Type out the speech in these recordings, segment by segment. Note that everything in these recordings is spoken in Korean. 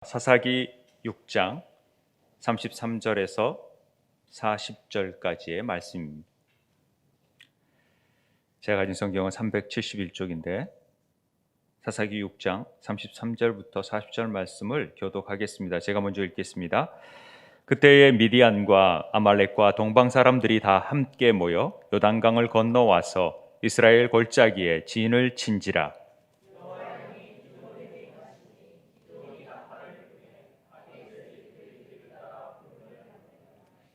사사기 6장 33절에서 40절까지의 말씀입니다. 제가 가진 성경은 371쪽인데 사사기 6장 33절부터 40절 말씀을 교독하겠습니다. 제가 먼저 읽겠습니다. 그때의 미디안과 아말렉과 동방 사람들이 다 함께 모여 요단강을 건너와서 이스라엘 골짜기에 진을 친지라.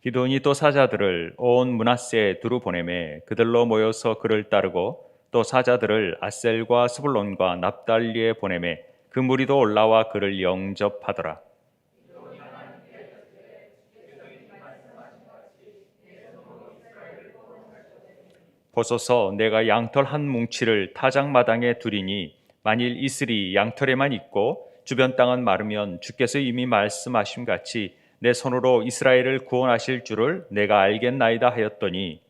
기드온이 또 사자들을 온 므낫세에 두루 보내매 그들로 모여서 그를 따르고 또 사자들을 아셀과 스불론과 납달리에 보내매 그 무리도 올라와 그를 영접하더라. 보소서, 내가 양털 한 뭉치를 타작마당에 두리니 만일 이슬이 양털에만 있고 주변 땅은 마르면 주께서 이미 말씀하심 같이 내 손으로 이스라엘을 구원하실 줄을 내가 알겠나이다 하였더니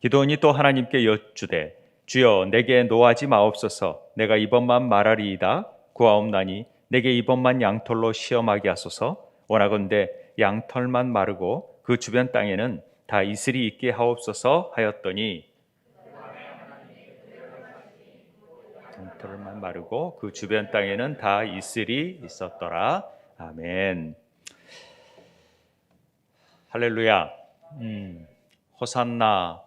기드온이 또 하나님께 여쭈되 주여 내게 노하지 마옵소서. 내가 이번만 말하리이다 구하옵나니 내게 이번만 양털로 시험하게 하소서. 원하건대 양털만 마르고 그 주변 땅에는 다 이슬이 있게 하옵소서 하였더니 양털만 마르고 그 주변 땅에는 다 이슬이 있었더라. 아멘. 할렐루야. 호산나.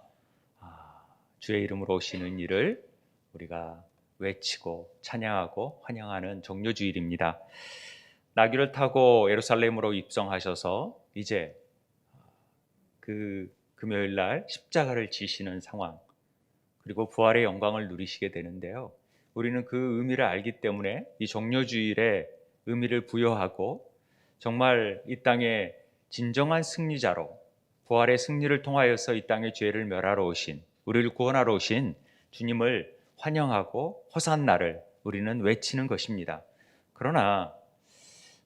주의 이름으로 오시는 이를 우리가 외치고 찬양하고 환영하는 종료주일입니다. 나귀를 타고 예루살렘으로 입성하셔서 이제 그 금요일 날 십자가를 지시는 상황, 그리고 부활의 영광을 누리시게 되는데요. 우리는 그 의미를 알기 때문에 이 종료주일에 의미를 부여하고 정말 이 땅의 진정한 승리자로 부활의 승리를 통하여서 이 땅의 죄를 멸하러 오신, 우리를 구원하러 오신 주님을 환영하고 호산나를 우리는 외치는 것입니다. 그러나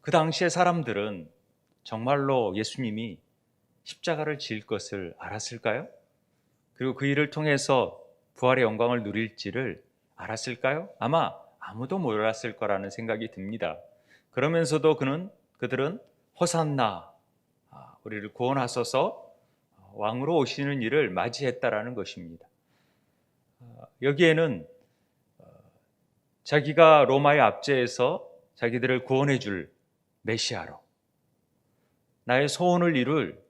그 당시의 사람들은 정말로 예수님이 십자가를 질 것을 알았을까요? 그리고 그 일을 통해서 부활의 영광을 누릴지를 알았을까요? 아마 아무도 몰랐을 거라는 생각이 듭니다. 그러면서도 그들은 호산나, 우리를 구원하소서, 왕으로 오시는 일을 맞이했다라는 것입니다. 여기에는 자기가 로마의 압제에서 자기들을 구원해 줄 메시아로, 나의 소원을 이룰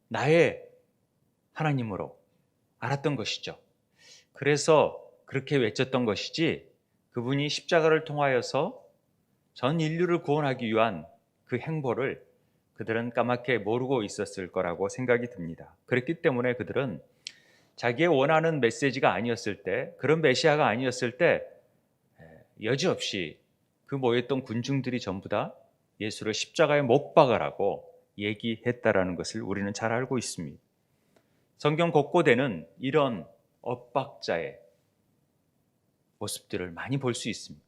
나의 하나님으로 알았던 것이죠. 그래서 그렇게 외쳤던 것이지, 그분이 십자가를 통하여서 전 인류를 구원하기 위한 그 행보를 그들은 까맣게 모르고 있었을 거라고 생각이 듭니다. 그렇기 때문에 그들은 자기의 원하는 메시지가 아니었을 때, 그런 메시아가 아니었을 때 여지없이 그 모였던 군중들이 전부 다 예수를 십자가에 못 박으라고 얘기했다라는 것을 우리는 잘 알고 있습니다. 성경 곳곳에는 이런 엇박자의 모습들을 많이 볼 수 있습니다.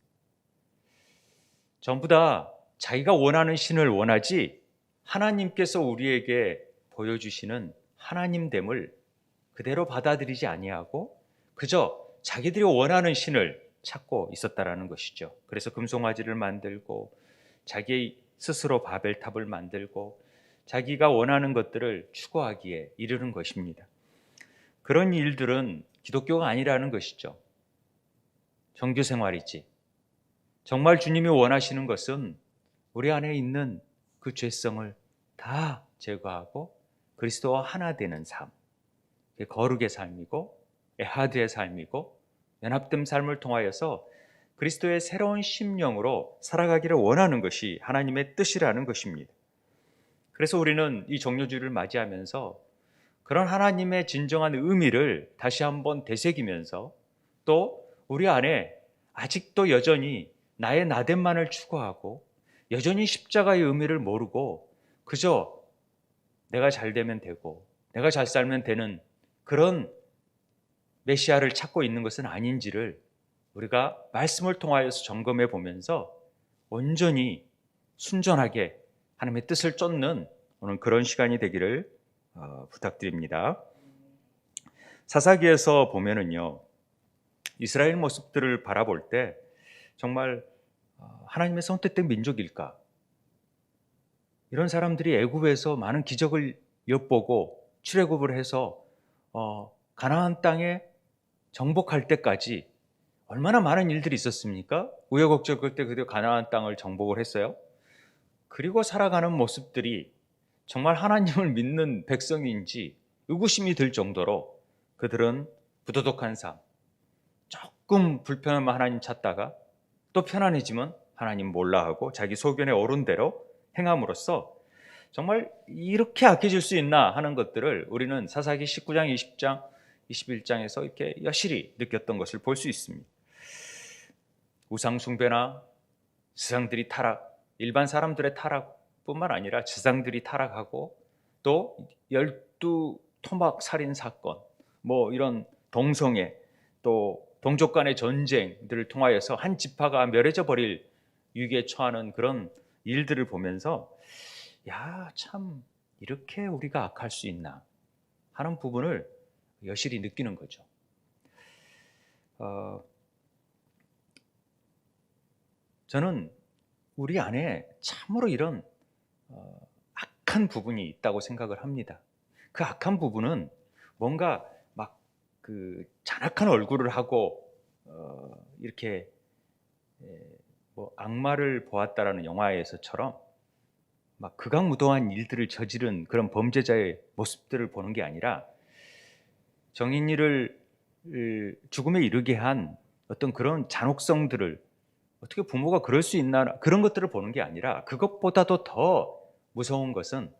전부 다 자기가 원하는 신을 원하지 하나님께서 우리에게 보여주시는 하나님됨을 그대로 받아들이지 아니하고 그저 자기들이 원하는 신을 찾고 있었다라는 것이죠. 그래서 금송아지를 만들고 자기 스스로 바벨탑을 만들고 자기가 원하는 것들을 추구하기에 이르는 것입니다. 그런 일들은 기독교가 아니라는 것이죠. 정규 생활이지. 정말 주님이 원하시는 것은 우리 안에 있는 그 죄성을 다 제거하고 그리스도와 하나 되는 삶, 거룩의 삶이고 에하드의 삶이고 연합된 삶을 통하여서 그리스도의 새로운 심령으로 살아가기를 원하는 것이 하나님의 뜻이라는 것입니다. 그래서 우리는 이 종료주일을 맞이하면서 그런 하나님의 진정한 의미를 다시 한번 되새기면서 또 우리 안에 아직도 여전히 나의 나됨만을 추구하고 여전히 십자가의 의미를 모르고 그저 내가 잘 되면 되고 내가 잘 살면 되는 그런 메시아를 찾고 있는 것은 아닌지를 우리가 말씀을 통하여서 점검해 보면서 온전히 순전하게 하나님의 뜻을 쫓는 오늘 그런 시간이 되기를 부탁드립니다. 사사기에서 보면은요, 이스라엘 모습들을 바라볼 때 정말 하나님의 선택된 민족일까? 이런 사람들이 애굽에서 많은 기적을 엿보고 출애굽을 해서 가나안 땅에 정복할 때까지 얼마나 많은 일들이 있었습니까? 우여곡절 끝에 그들 가나안 땅을 정복을 했어요. 그리고 살아가는 모습들이 정말 하나님을 믿는 백성인지 의구심이 들 정도로 그들은 부도덕한 삶, 조금 불편하면 하나님 찾다가 또 편안해지면 하나님 몰라 하고 자기 소견에 오른 대로 행함으로써 정말 이렇게 악해질 수 있나 하는 것들을 우리는 사사기 19장, 20장, 21장에서 이렇게 여실히 느꼈던 것을 볼 수 있습니다. 우상 숭배나 지상들이 타락, 일반 사람들의 타락뿐만 아니라 지상들이 타락하고 또 12 토막 살인 사건, 이런 동성애, 또 동족 간의 전쟁들을 통하여서 한 지파가 멸해져 버릴 위기에 처하는 그런 일들을 보면서 참 이렇게 우리가 악할 수 있나 하는 부분을 여실히 느끼는 거죠. 저는 우리 안에 참으로 이런 악한 부분이 있다고 생각을 합니다. 그 악한 부분은 뭔가 막 그 잔악한 얼굴을 하고 이렇게 악마를 보았다라는 영화에서처럼 막 극악무도한 일들을 저지른 그런 범죄자의 모습들을 보는 게 아니라 정인이를 죽음에 이르게 한 어떤 그런 잔혹성들을 어떻게 부모가 그럴 수 있나 그런 것들을 보는 게 아니라 그것보다도 더 무서운 것은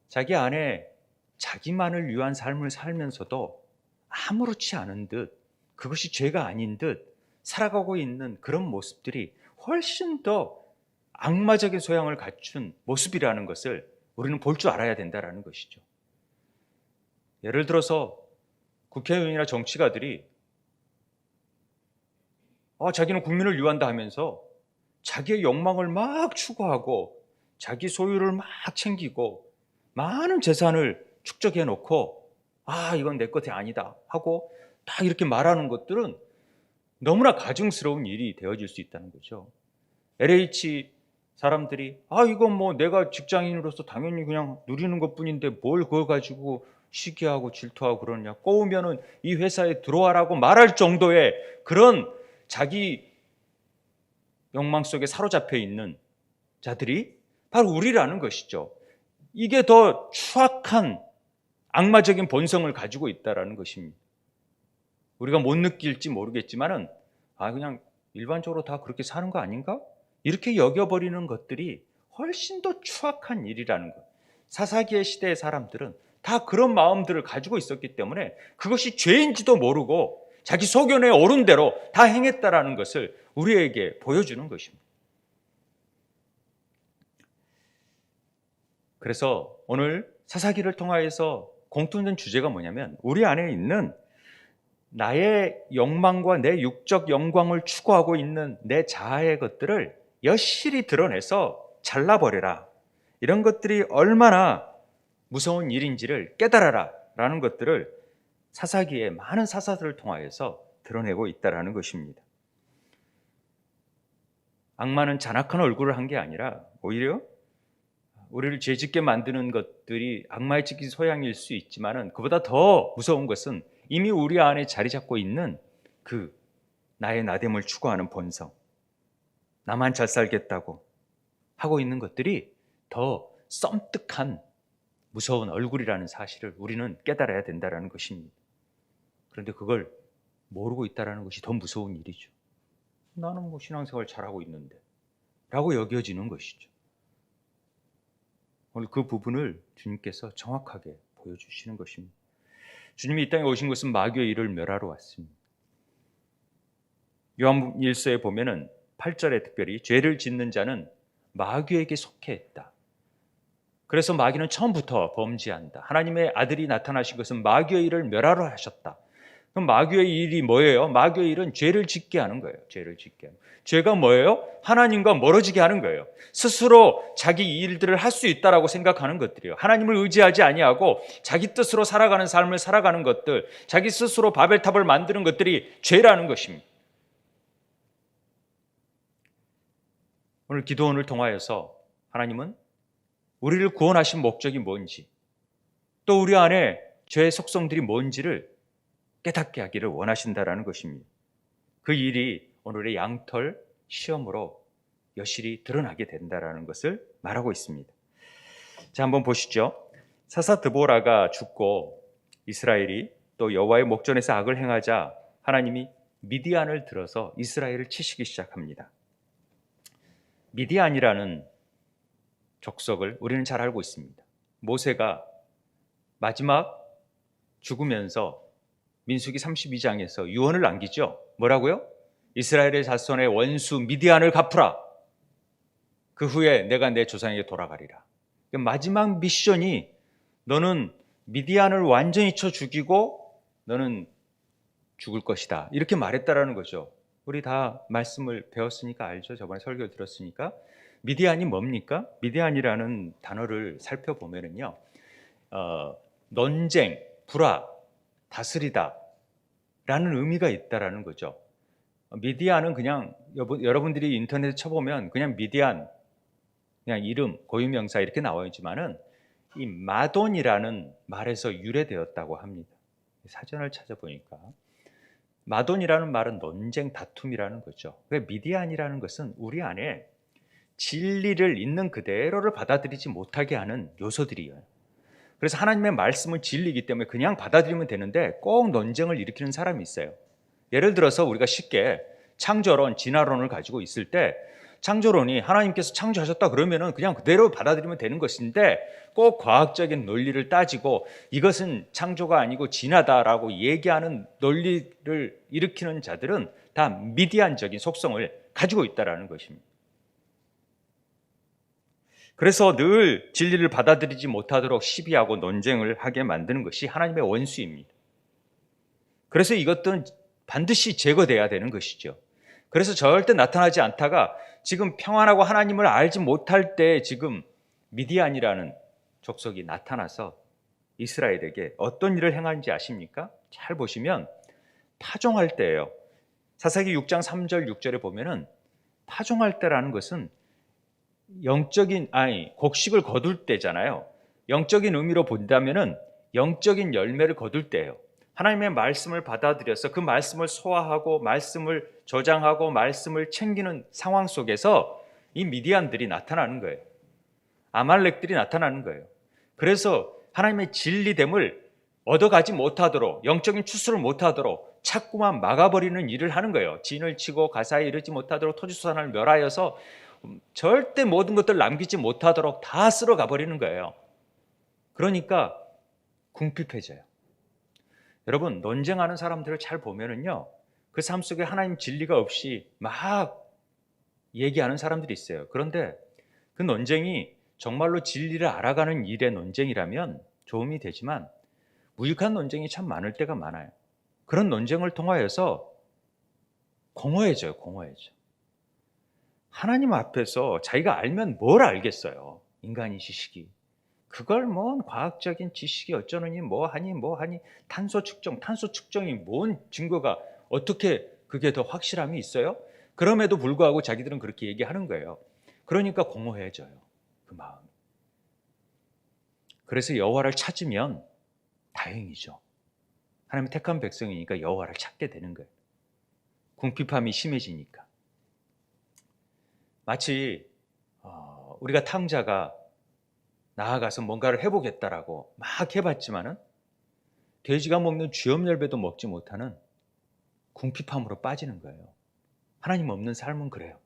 자기 안에 자기만을 위한 삶을 살면서도 아무렇지 않은 듯 그것이 죄가 아닌 듯 살아가고 있는 그런 모습들이 훨씬 더 악마적인 소양을 갖춘 모습이라는 것을 우리는 볼 줄 알아야 된다는 것이죠. 예를 들어서 국회의원이나 정치가들이 자기는 국민을 위한다 하면서 자기의 욕망을 막 추구하고 자기 소유를 막 챙기고 많은 재산을 축적해 놓고 이건 내 것이 아니다 하고 다 이렇게 말하는 것들은 너무나 가증스러운 일이 되어질 수 있다는 거죠. LH 사람들이 이건 내가 직장인으로서 당연히 그냥 누리는 것뿐인데 뭘 그걸 가지고 시기하고 질투하고 그러냐, 꼬우면은 이 회사에 들어와라고 말할 정도의 그런 자기 욕망 속에 사로잡혀 있는 자들이 바로 우리라는 것이죠. 이게 더 추악한 악마적인 본성을 가지고 있다는 것입니다. 우리가 못 느낄지 모르겠지만은 그냥 일반적으로 다 그렇게 사는 거 아닌가? 이렇게 여겨버리는 것들이 훨씬 더 추악한 일이라는 것. 사사기의 시대의 사람들은 다 그런 마음들을 가지고 있었기 때문에 그것이 죄인지도 모르고 자기 소견에 오른 대로 다 행했다라는 것을 우리에게 보여주는 것입니다. 그래서 오늘 사사기를 통하여서 공통된 주제가 뭐냐면 우리 안에 있는 나의 욕망과 내 육적 영광을 추구하고 있는 내 자아의 것들을 여실히 드러내서 잘라버려라. 이런 것들이 얼마나 무서운 일인지를 깨달아라 라는 것들을 사사기의 많은 사사들을 통하여서 드러내고 있다는 것입니다. 악마는 잔악한 얼굴을 한 게 아니라 오히려 우리를 죄짓게 만드는 것들이 악마의 짓기 소양일 수 있지만은 그보다 더 무서운 것은 이미 우리 안에 자리 잡고 있는 그 나의 나됨을 추구하는 본성, 나만 잘 살겠다고 하고 있는 것들이 더 썸뜩한 무서운 얼굴이라는 사실을 우리는 깨달아야 된다는 것입니다. 그런데 그걸 모르고 있다는 것이 더 무서운 일이죠. 나는 신앙생활 잘하고 있는데 라고 여겨지는 것이죠. 오늘 그 부분을 주님께서 정확하게 보여주시는 것입니다. 주님이 이 땅에 오신 것은 마귀의 일을 멸하러 왔습니다. 요한 1서에 보면은 8절에 특별히 죄를 짓는 자는 마귀에게 속해 있다. 그래서 마귀는 처음부터 범죄한다. 하나님의 아들이 나타나신 것은 마귀의 일을 멸하러 하셨다. 그럼 마귀의 일이 뭐예요? 마귀의 일은 죄를 짓게 하는 거예요. 죄를 짓게 하는. 죄가 뭐예요? 하나님과 멀어지게 하는 거예요. 스스로 자기 일들을 할 수 있다라고 생각하는 것들이에요. 하나님을 의지하지 아니하고 자기 뜻으로 살아가는 삶을 살아가는 것들, 자기 스스로 바벨탑을 만드는 것들이 죄라는 것입니다. 오늘 기도원을 통하여서 하나님은 우리를 구원하신 목적이 뭔지, 또 우리 안에 죄의 속성들이 뭔지를 깨닫게 하기를 원하신다라는 것입니다. 그 일이 오늘의 양털 시험으로 여실히 드러나게 된다라는 것을 말하고 있습니다. 자, 한번 보시죠. 사사 드보라가 죽고 이스라엘이 또 여호와의 목전에서 악을 행하자 하나님이 미디안을 들어서 이스라엘을 치시기 시작합니다. 미디안이라는 족속을 우리는 잘 알고 있습니다. 모세가 마지막 죽으면서 민수기 32장에서 유언을 남기죠. 뭐라고요? 이스라엘의 자손의 원수 미디안을 갚으라. 그 후에 내가 내 조상에게 돌아가리라. 마지막 미션이 너는 미디안을 완전히 쳐 죽이고 너는 죽을 것이다. 이렇게 말했다라는 거죠. 우리 다 말씀을 배웠으니까 알죠. 저번에 설교 들었으니까. 미디안이 뭡니까? 미디안이라는 단어를 살펴보면은요, 논쟁, 불화, 다스리다 라는 의미가 있다라는 거죠. 미디안은 그냥 여러분들이 인터넷에 쳐보면 그냥 미디안, 그냥 이름, 고유명사 이렇게 나와있지만은 이 마돈이라는 말에서 유래되었다고 합니다. 사전을 찾아보니까 마돈이라는 말은 논쟁, 다툼이라는 거죠. 미디안이라는 것은 우리 안에 진리를 있는 그대로를 받아들이지 못하게 하는 요소들이에요. 그래서 하나님의 말씀은 진리이기 때문에 그냥 받아들이면 되는데 꼭 논쟁을 일으키는 사람이 있어요. 예를 들어서 우리가 쉽게 창조론, 진화론을 가지고 있을 때 창조론이 하나님께서 창조하셨다 그러면은 그냥 그대로 받아들이면 되는 것인데 꼭 과학적인 논리를 따지고 이것은 창조가 아니고 진화다라고 얘기하는 논리를 일으키는 자들은 다 미디안적인 속성을 가지고 있다는 것입니다. 그래서 늘 진리를 받아들이지 못하도록 시비하고 논쟁을 하게 만드는 것이 하나님의 원수입니다. 그래서 이것들은 반드시 제거돼야 되는 것이죠. 그래서 절대 나타나지 않다가 지금 평안하고 하나님을 알지 못할 때 지금 미디안이라는 족속이 나타나서 이스라엘에게 어떤 일을 행하는지 아십니까? 잘 보시면 파종할 때예요. 사사기 6장 3절 6절에 보면은 파종할 때라는 것은 곡식을 거둘 때잖아요. 영적인 의미로 본다면은 영적인 열매를 거둘 때예요. 하나님의 말씀을 받아들여서 그 말씀을 소화하고 말씀을 저장하고 말씀을 챙기는 상황 속에서 이 미디안들이 나타나는 거예요. 아말렉들이 나타나는 거예요. 그래서 하나님의 진리됨을 얻어가지 못하도록, 영적인 추수를 못하도록 자꾸만 막아버리는 일을 하는 거예요. 진을 치고 가사에 이르지 못하도록 토지수산을 멸하여서 절대 모든 것들 남기지 못하도록 다 쓸어가 버리는 거예요. 그러니까 궁핍해져요. 여러분, 논쟁하는 사람들을 잘 보면은요, 그 삶 속에 하나님 진리가 없이 막 얘기하는 사람들이 있어요. 그런데 그 논쟁이 정말로 진리를 알아가는 일의 논쟁이라면 도움이 되지만 무익한 논쟁이 참 많을 때가 많아요. 그런 논쟁을 통하여서 공허해져요. 하나님 앞에서 자기가 알면 뭘 알겠어요. 인간의 지식이. 그걸 뭐 과학적인 지식이 어쩌느니 뭐하니 탄소 측정이 뭔 증거가 어떻게 그게 더 확실함이 있어요? 그럼에도 불구하고 자기들은 그렇게 얘기하는 거예요. 그러니까 공허해져요. 그 마음. 그래서 여호와를 찾으면 다행이죠. 하나님의 택한 백성이니까 여호와를 찾게 되는 거예요. 궁핍함이 심해지니까. 마치 우리가 탕자가 나아가서 뭔가를 해보겠다라고 막 해봤지만은 돼지가 먹는 쥐염열배도 먹지 못하는 궁핍함으로 빠지는 거예요. 하나님 없는 삶은 그래요.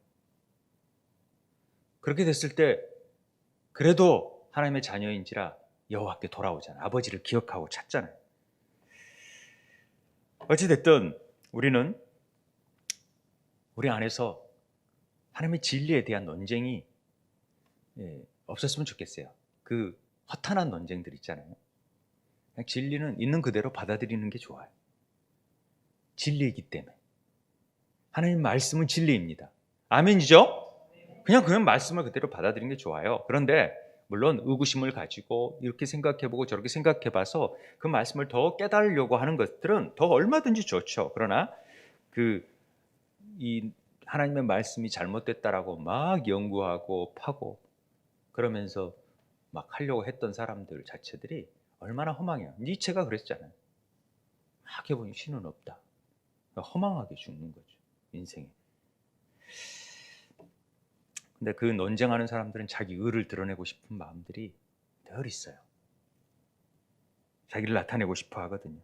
그렇게 됐을 때 그래도 하나님의 자녀인지라 여호와께 돌아오잖아요. 아버지를 기억하고 찾잖아요. 어찌됐든 우리는 우리 안에서 하나님의 진리에 대한 논쟁이 없었으면 좋겠어요. 그 허탄한 논쟁들 있잖아요. 그냥 진리는 있는 그대로 받아들이는 게 좋아요. 진리이기 때문에. 하나님 말씀은 진리입니다. 아멘이죠? 그냥 말씀을 그대로 받아들이는 게 좋아요. 그런데 물론 의구심을 가지고 이렇게 생각해보고 저렇게 생각해봐서 그 말씀을 더 깨달으려고 하는 것들은 더 얼마든지 좋죠. 그러나 이 하나님의 말씀이 잘못됐다라고 막 연구하고 파고 그러면서 막 하려고 했던 사람들 자체들이 얼마나 허망해요. 니체가 그랬잖아요. 막 해보니 신은 없다. 허망하게 죽는 거죠, 인생에. 근데 그 논쟁하는 사람들은 자기 의를 드러내고 싶은 마음들이 늘 있어요. 자기를 나타내고 싶어 하거든요.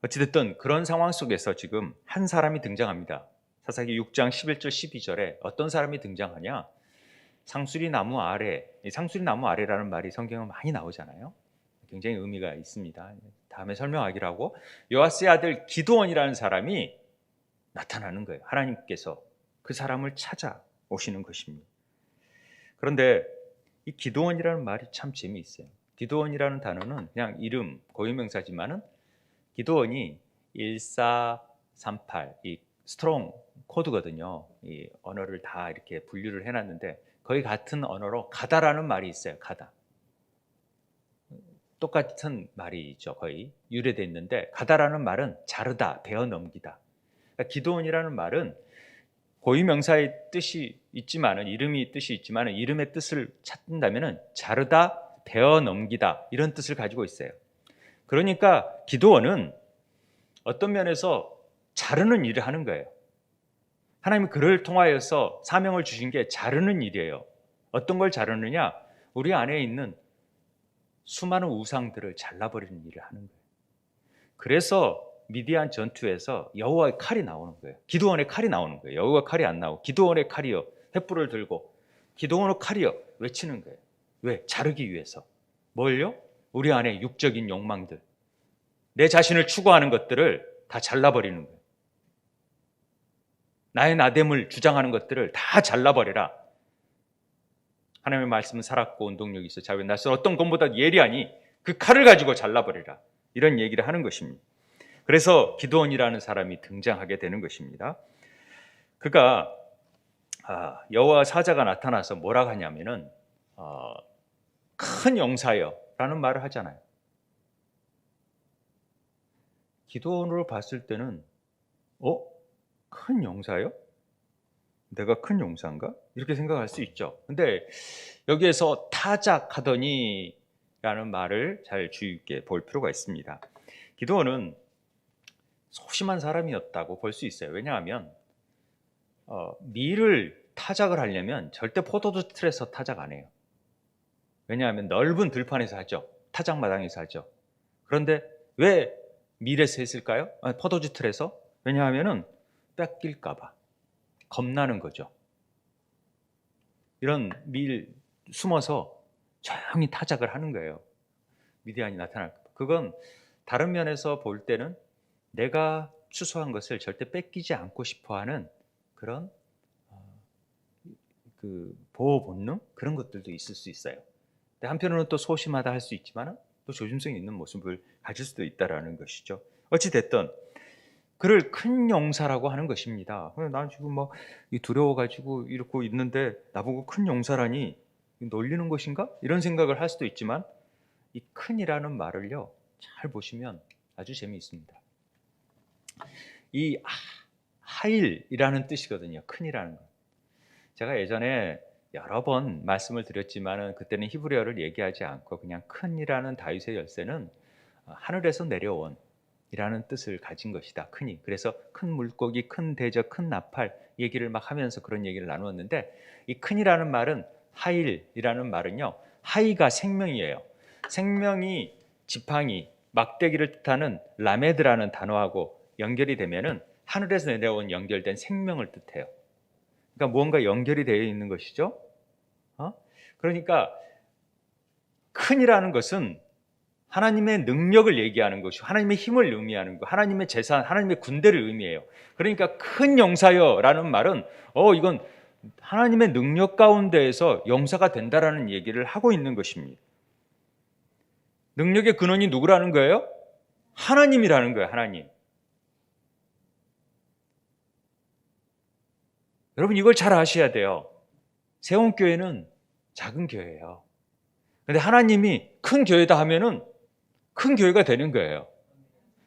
어찌됐든 그런 상황 속에서 지금 한 사람이 등장합니다. 사사기 6장 11절 12절에 어떤 사람이 등장하냐? 상수리 나무 아래, 이 상수리 나무 아래라는 말이 성경에 많이 나오잖아요. 굉장히 의미가 있습니다. 다음에 설명하기로 하고, 요아스의 아들 기드온이라는 사람이 나타나는 거예요. 하나님께서 그 사람을 찾아오시는 것입니다. 그런데 이 기드온이라는 말이 참 재미있어요. 기드온이라는 단어는 그냥 이름, 고유명사지만은 기드온이 1438, 이 스트롱 코드거든요. 이 언어를 다 이렇게 분류를 해놨는데 거의 같은 언어로 가다라는 말이 있어요. 가다. 똑같은 말이죠. 거의 유래되어 있는데 가다라는 말은 자르다, 베어 넘기다. 그러니까 기드온이라는 말은 고유명사의 뜻이 있지만은 이름이 뜻이 있지만은 이름의 뜻을 찾는다면은 자르다, 베어 넘기다 이런 뜻을 가지고 있어요. 그러니까 기드온은 어떤 면에서 자르는 일을 하는 거예요. 하나님이 그를 통하여서 사명을 주신 게 자르는 일이에요. 어떤 걸 자르느냐? 우리 안에 있는 수많은 우상들을 잘라버리는 일을 하는 거예요. 그래서 미디안 전투에서 여호와의 칼이 나오는 거예요. 기드온의 칼이 나오는 거예요. 여호와 칼이 안 나오고 기드온의 칼이요, 횃불을 들고 기드온의 칼이요 외치는 거예요. 왜? 자르기 위해서. 뭘요? 우리 안에 육적인 욕망들, 내 자신을 추구하는 것들을 다 잘라버리는 거예요. 나의 나됨을 주장하는 것들을 다 잘라버려라. 하나님의 말씀은 살았고 운동력이 있어 자유의 날선 어떤 것보다 예리하니 그 칼을 가지고 잘라버리라. 이런 얘기를 하는 것입니다. 그래서 기드온이라는 사람이 등장하게 되는 것입니다. 그가 여호와 사자가 나타나서 뭐라고 하냐면은 큰 용사여 라는 말을 하잖아요. 기드온으로 봤을 때는 큰 용사요? 내가 큰 용사인가? 이렇게 생각할 수 있죠. 근데 여기에서 타작하더니 라는 말을 잘 주의 깊게 볼 필요가 있습니다. 기드온은 소심한 사람이었다고 볼 수 있어요. 왜냐하면 밀을 타작을 하려면 절대 포도주 틀에서 타작 안 해요. 왜냐하면 넓은 들판에서 하죠. 타작마당에서 하죠. 그런데 왜 밀에서 했을까요? 포도주 틀에서? 왜냐하면 뺏길까 봐 겁나는 거죠. 이런 밀 숨어서 조용히 타작을 하는 거예요. 미디안이 나타날까 봐. 그건 다른 면에서 볼 때는 내가 추수한 것을 절대 뺏기지 않고 싶어하는 그런 그 보호 본능 그런 것들도 있을 수 있어요. 근데 한편으로는 또 소심하다 할 수 있지만 또 조심성이 있는 모습을 가질 수도 있다라는 것이죠. 어찌 됐든 그를 큰 용사라고 하는 것입니다. 난 지금 막 두려워가지고 이러고 있는데 나보고 큰 용사라니 놀리는 것인가? 이런 생각을 할 수도 있지만 이 큰이라는 말을요 잘 보시면 아주 재미있습니다. 이 하일이라는 뜻이거든요. 큰이라는 거. 제가 예전에 여러 번 말씀을 드렸지만 그때는 히브리어를 얘기하지 않고 그냥 큰이라는 다윗의 열쇠는 하늘에서 내려온 이라는 뜻을 가진 것이다. 큰이. 그래서 큰 물고기, 큰 대저, 큰 나팔 얘기를 막 하면서 그런 얘기를 나누었는데 이 큰이라는 말은 하일이라는 말은요. 하이가 생명이에요. 생명이 지팡이, 막대기를 뜻하는 라메드라는 단어하고 연결이 되면은 하늘에서 내려온 연결된 생명을 뜻해요. 그러니까 무언가 연결이 되어 있는 것이죠. 그러니까 큰이라는 것은 하나님의 능력을 얘기하는 것이고 하나님의 힘을 의미하는 것, 하나님의 재산, 하나님의 군대를 의미해요. 그러니까 큰 용사여라는 말은 이건 하나님의 능력 가운데에서 용사가 된다라는 얘기를 하고 있는 것입니다. 능력의 근원이 누구라는 거예요? 하나님이라는 거예요. 하나님. 여러분 이걸 잘 아셔야 돼요. 세원교회는 작은 교회예요. 근데 하나님이 큰 교회다 하면은 큰 교회가 되는 거예요.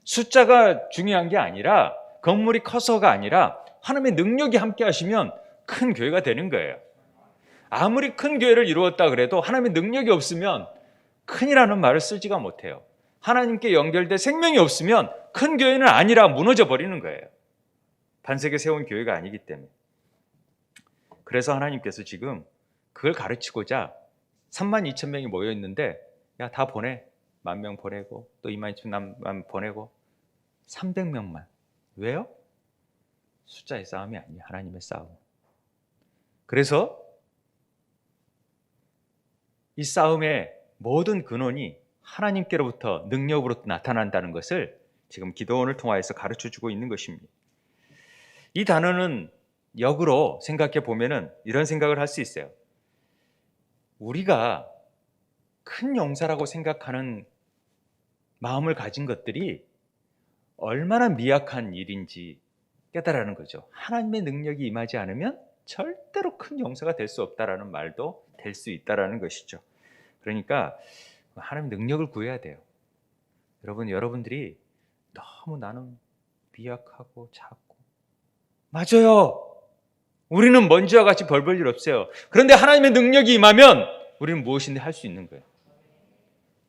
숫자가 중요한 게 아니라, 건물이 커서가 아니라 하나님의 능력이 함께 하시면 큰 교회가 되는 거예요. 아무리 큰 교회를 이루었다 그래도 하나님의 능력이 없으면 큰이라는 말을 쓰지가 못해요. 하나님께 연결된 생명이 없으면 큰 교회는 아니라 무너져 버리는 거예요. 반석에 세운 교회가 아니기 때문에. 그래서 하나님께서 지금 그걸 가르치고자 32,000명이 모여 있는데, 야, 다 보내. 10,000명 보내고 또 22,000명 보내고 300명만. 왜요? 숫자의 싸움이 아니에요. 하나님의 싸움. 그래서 이 싸움의 모든 근원이 하나님께로부터 능력으로 나타난다는 것을 지금 기도원을 통하여서 가르쳐주고 있는 것입니다. 이 단어는 역으로 생각해 보면은 이런 생각을 할 수 있어요. 우리가 큰 용사라고 생각하는 마음을 가진 것들이 얼마나 미약한 일인지 깨달아는 거죠. 하나님의 능력이 임하지 않으면 절대로 큰 용사가 될 수 없다라는 말도 될 수 있다라는 것이죠. 그러니까 하나님의 능력을 구해야 돼요. 여러분들이 너무 나는 미약하고 작고, 맞아요. 우리는 먼지와 같이 벌벌 일 없어요. 그런데 하나님의 능력이 임하면 우리는 무엇인지 할 수 있는 거예요.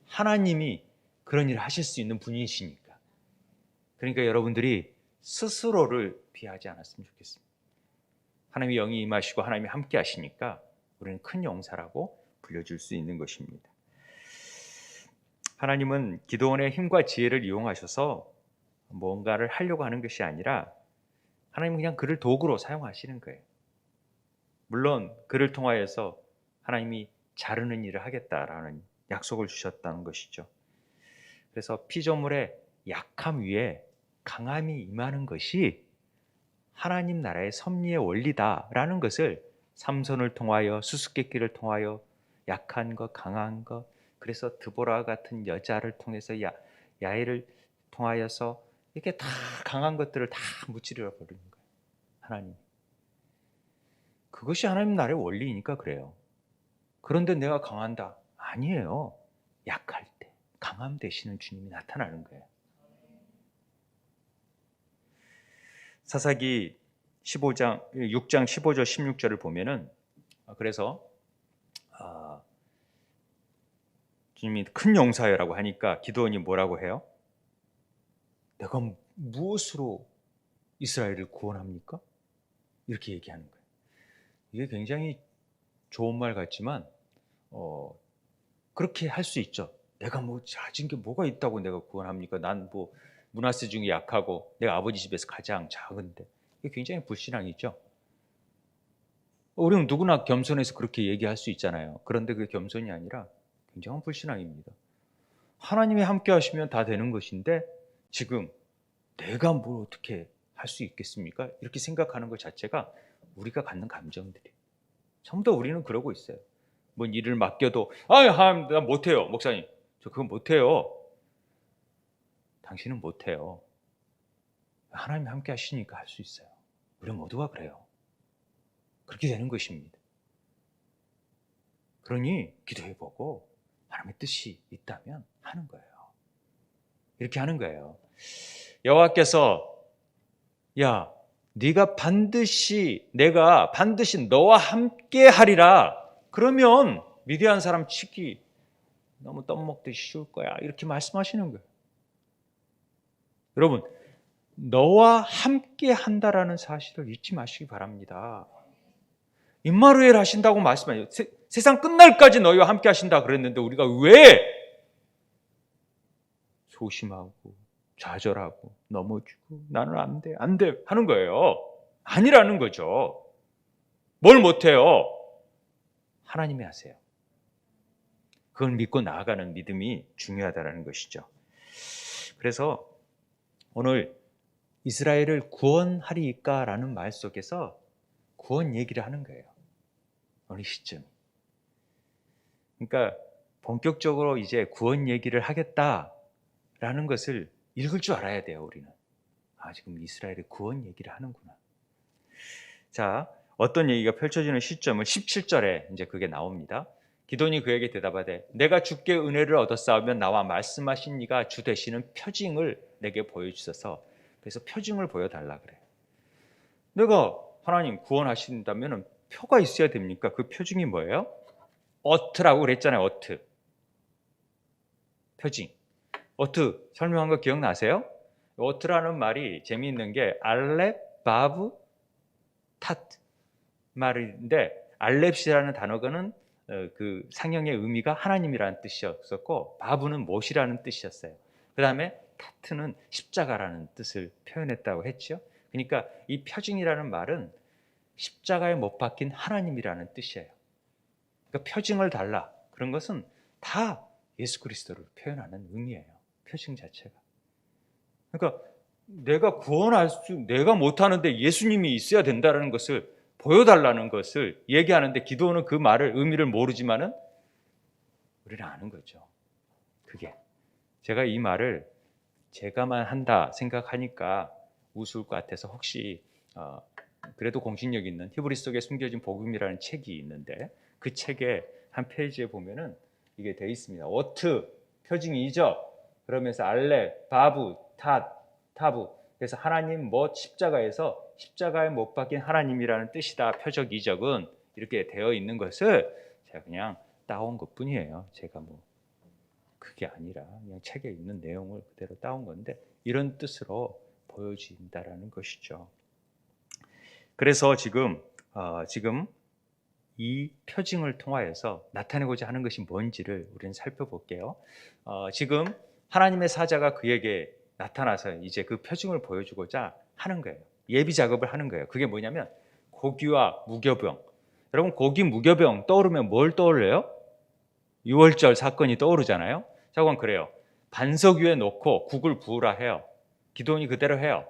하나님이 그런 일을 하실 수 있는 분이시니까. 그러니까 여러분들이 스스로를 비하지 않았으면 좋겠습니다. 하나님의 영이 임하시고 하나님이 함께 하시니까 우리는 큰 용사라고 불려줄 수 있는 것입니다. 하나님은 기도원의 힘과 지혜를 이용하셔서 뭔가를 하려고 하는 것이 아니라 하나님은 그냥 그를 도구로 사용하시는 거예요. 물론 그를 통하여서 하나님이 자르는 일을 하겠다라는 약속을 주셨다는 것이죠. 그래서 피조물의 약함 위에 강함이 임하는 것이 하나님 나라의 섭리의 원리다라는 것을 삼손을 통하여, 수수께끼를 통하여 약한 것, 강한 것, 그래서 드보라 같은 여자를 통해서 야엘을 통하여서 이렇게 다 강한 것들을 다 무찌르려 버리는 거예요. 하나님. 그것이 하나님 나라의 원리니까 그래요. 그런데 내가 강한다. 아니에요. 약할 때 강함 되시는 주님이 나타나는 거예요. 사사기 6장 15절 16절을 보면은, 그래서 주님이 큰 용사여라고 하니까 기드온이 뭐라고 해요? 내가 무엇으로 이스라엘을 구원합니까? 이렇게 얘기하는 거예요. 이게 굉장히 좋은 말 같지만 그렇게 할 수 있죠. 내가 뭐 가진 게 뭐가 있다고 내가 구원합니까? 난 뭐 므낫세 중에 약하고 내가 아버지 집에서 가장 작은데. 이게 굉장히 불신앙이죠. 우리는 누구나 겸손해서 그렇게 얘기할 수 있잖아요. 그런데 그게 겸손이 아니라 굉장한 불신앙입니다. 하나님이 함께 하시면 다 되는 것인데 지금 내가 뭘 어떻게 할 수 있겠습니까? 이렇게 생각하는 것 자체가 우리가 갖는 감정들이에요. 전부 다 우리는 그러고 있어요. 뭐 일을 맡겨도 나 못해요. 목사님 저 그거 못해요. 당신은 못해요. 하나님이 함께 하시니까 할 수 있어요. 우리 모두가 그래요. 그렇게 되는 것입니다. 그러니 기도해보고 하나님의 뜻이 있다면 하는 거예요. 이렇게 하는 거예요. 여호와께서 야 내가 반드시 너와 함께 하리라. 그러면 미디안 사람 치기 너무 떡먹듯이 쉬울 거야. 이렇게 말씀하시는 거예요. 여러분 너와 함께 한다라는 사실을 잊지 마시기 바랍니다. 임마누엘 하신다고 말씀하세요. 세상 끝날까지 너희와 함께 하신다 그랬는데 우리가 왜 소심하고 좌절하고 넘어지고 나는 안 돼 하는 거예요. 아니라는 거죠. 뭘 못해요? 하나님이 하세요. 그걸 믿고 나아가는 믿음이 중요하다는 것이죠. 그래서 오늘 이스라엘을 구원하리까라는 말 속에서 구원 얘기를 하는 거예요. 어느 시점. 그러니까 본격적으로 이제 구원 얘기를 하겠다라는 것을 읽을 줄 알아야 돼요, 우리는. 아, 지금 이스라엘의 구원 얘기를 하는구나. 자, 어떤 얘기가 펼쳐지는 시점을 17절에 이제 그게 나옵니다. 기돈이 그에게 대답하되 내가 주께 은혜를 얻었사오면 나와 말씀하신 이가 주 되시는 표징을 내게 보여주셔서, 그래서 표징을 보여달라 그래요. 내가 하나님 구원하신다면 표가 있어야 됩니까? 그 표징이 뭐예요? 어트라고 그랬잖아요. 어트. 표징. 어트 설명한 거 기억나세요? 어트라는 말이 재미있는 게 알렙, 바브, 탓 말인데, 알렙이라는 단어는 그 상형의 의미가 하나님이라는 뜻이었었고, 바브는 못이라는 뜻이었어요. 그 다음에 타트는 십자가라는 뜻을 표현했다고 했죠. 그러니까 이 표징이라는 말은 십자가에 못 박힌 하나님이라는 뜻이에요. 그러니까 표징을 달라, 그런 것은 다 예수 그리스도를 표현하는 의미예요. 표징 자체가. 그러니까 내가 못하는데 예수님이 있어야 된다는 것을 보여달라는 것을 얘기하는데, 기도는 그 말을 의미를 모르지만은 우리는 아는 거죠. 그게 제가 이 말을 제가만 한다 생각하니까 우스울 것 같아서, 혹시 그래도 공신력 있는 히브리서 속에 숨겨진 복음이라는 책이 있는데, 그 책의 한 페이지에 보면은 이게 돼 있습니다. 어트 표징이죠. 그러면서 알레, 바브, 타브. 그래서 하나님 못 십자가에서 십자가에 못 박힌 하나님이라는 뜻이다. 표적 이적은 이렇게 되어 있는 것을 제가 그냥 따온 것뿐이에요. 제가 뭐 그게 아니라 그냥 책에 있는 내용을 그대로 따온 건데, 이런 뜻으로 보여진다라는 것이죠. 그래서 지금 이 표징을 통하여서 나타내고자 하는 것이 뭔지를 우리는 살펴볼게요. 지금 하나님의 사자가 그에게 나타나서 이제 그 표징을 보여주고자 하는 거예요. 예비 작업을 하는 거예요. 그게 뭐냐면 고기와 무교병. 여러분, 고기 무교병 떠오르면 뭘 떠올려요? 유월절 사건이 떠오르잖아요. 자, 그건 그래요. 반석 위에 놓고 국을 부으라 해요. 기도원이 그대로 해요.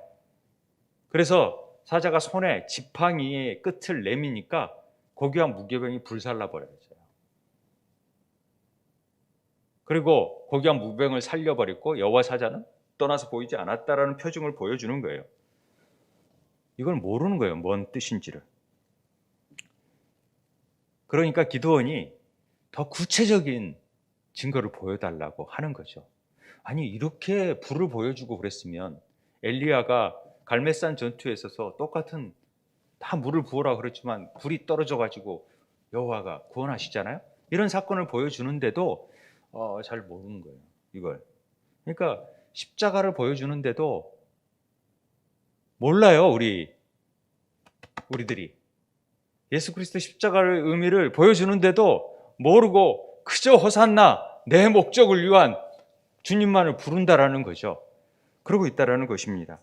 그래서 사자가 손에 지팡이의 끝을 내미니까 고기와 무교병이 불살라 버려요. 그리고 고기와 무교병을 살려버리고 여호와 사자는 떠나서 보이지 않았다라는 표징을 보여주는 거예요. 이걸 모르는 거예요. 뭔 뜻인지를. 그러니까 기드온이 더 구체적인 증거를 보여달라고 하는 거죠. 아니, 이렇게 불을 보여주고 그랬으면 엘리야가 갈멜산 전투에 있어서 똑같은 다 물을 부어라 그랬지만 불이 떨어져 가지고 여호와가 구원하시잖아요. 이런 사건을 보여주는데도 잘 모르는 거예요. 이걸. 그러니까 십자가를 보여주는데도 몰라요. 우리들이 예수 그리스도 십자가의 의미를 보여주는데도 모르고 그저 호산나 내 목적을 위한 주님만을 부른다라는 거죠. 그러고 있다라는 것입니다.